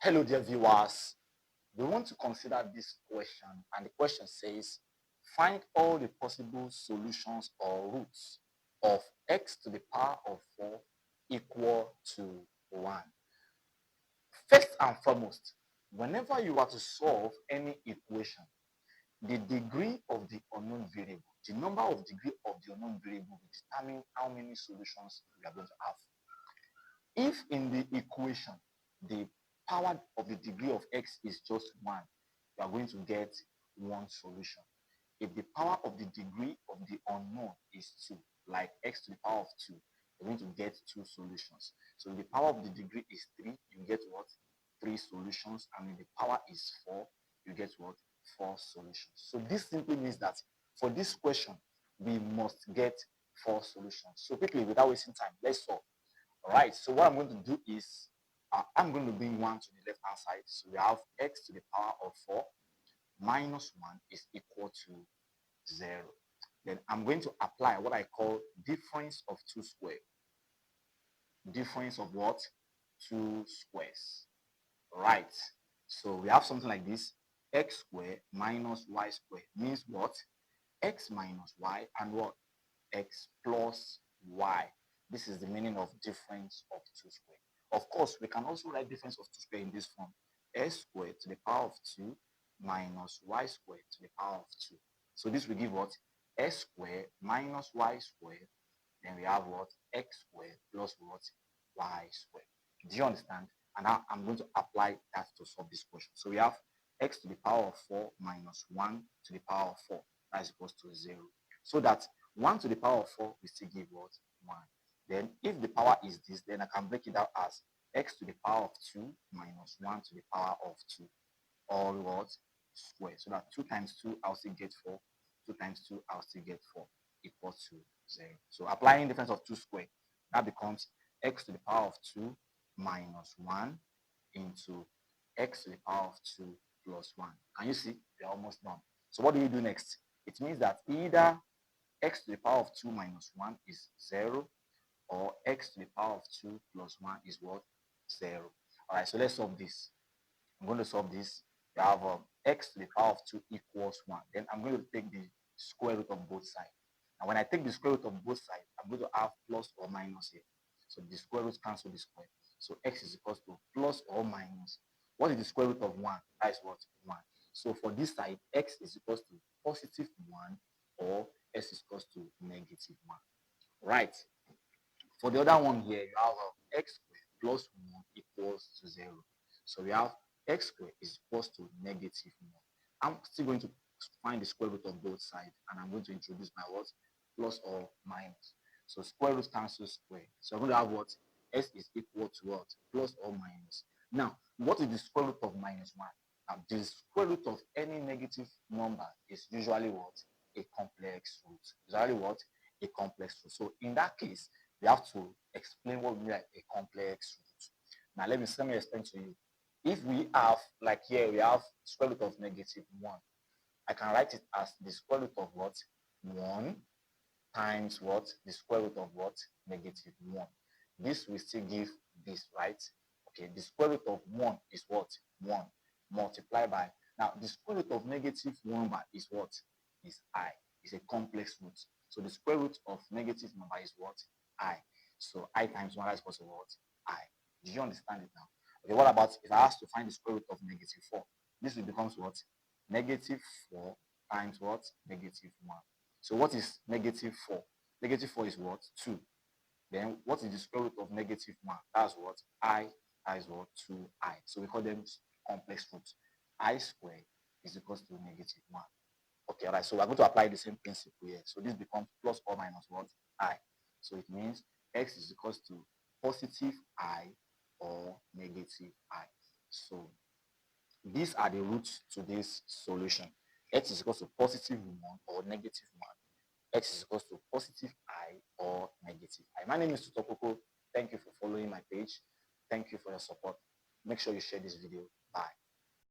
Hello, dear viewers. We want to consider this question, and the question says, find all the possible solutions or roots of x to the power of 4 equal to 1. First and foremost, whenever you are to solve any equation, the degree of the unknown variable, the number of degree of the unknown variable will determine how many solutions we are going to have. If in the equation, the power of the degree of x is just 1, you are going to get one solution. If the power of the degree of the unknown is 2, like x to the power of 2, you're going to get 2 solutions. So if the power of the degree is 3, you get what? 3 solutions. And if the power is 4, you get what? 4 solutions. So this simply means that for this question, we must get 4 solutions. So quickly, without wasting time, let's solve. All right, so what I'm going to do is I'm going to bring 1 to the left hand side. So we have x to the power of 4 minus 1 is equal to 0. Then I'm going to apply what I call difference of 2 squares. Difference of what? 2 squares. Right. So we have something like this. X squared minus y squared means what? X minus y and what? X plus y. This is the meaning of difference of 2 squared. Of course, we can also write difference of 2 squared in this form. S squared to the power of 2 minus y squared to the power of 2. So this will give what? S squared minus y squared. Then we have what? X squared plus what? Y squared. Do you understand? And now I'm going to apply that to solve this question. So we have x to the power of 4 minus 1 to the power of 4. That is equal to 0. So that 1 to the power of 4 will still give what? 1. Then if the power is this, then I can break it out as x to the power of 2 minus 1 to the power of 2. All what? Square. So that 2 times 2, I'll still get 4. 2 times 2, I'll still get 4 equal to 0. So applying difference of 2 square, that becomes x to the power of 2 minus 1 into x to the power of 2 plus 1. Can you see? We're almost done. So what do we do next? It means that either x to the power of 2 minus 1 is 0, or x to the power of 2 plus 1 is what? 0. All right, so let's solve this. I'm going to solve this. We have x to the power of 2 equals 1. Then I'm going to take the square root of both sides. And when I take the square root of both sides, I'm going to have plus or minus here. So the square root cancel the square. So x is equal to plus or minus. What is the square root of 1? That is what? 1. So for this side, x is equal to positive 1 or x is equal to negative 1. Right. For the other one here, you have x squared plus 1 equals to 0. So we have x squared is equal to negative 1. I'm still going to find the square root of both sides, and I'm going to introduce my what? Plus or minus. So square root cancels square. So I'm going to have what? S is equal to what? Plus or minus. Now, what is the square root of minus 1? Now, the square root of any negative number is usually what? A complex root. Usually what? A complex root. So in that case, we have to explain what we mean by a complex root. Now, let me explain to you. If we have, like here, we have square root of negative 1. I can write it as the square root of what? 1 times what? The square root of what? Negative 1. This will still give this, right? Okay, the square root of 1 is what? 1 multiplied by, now the square root of negative 1 is what? Is I. It's a complex root. So the square root of negative number is what? I. So I times 1 is equal to what? I. Do you understand it now? Okay, what about if I ask to find the square root of negative 4? This will become what? Negative 4 times what? Negative 1. So what is negative 4? Negative 4 is what? 2. Then what is the square root of negative 1? That's what? I. That is what? 2i. So we call them complex roots. I squared is equal to negative 1. Okay, all right. So we're going to apply the same principle here. So this becomes plus or minus what? I. So it means x is equal to positive I or negative I. So these are the roots to this solution. X is equal to positive 1 or negative 1. X is equal to positive I or negative I. My name is Tutokoko. Thank you for following my page. Thank you for your support. Make sure you share this video. Bye.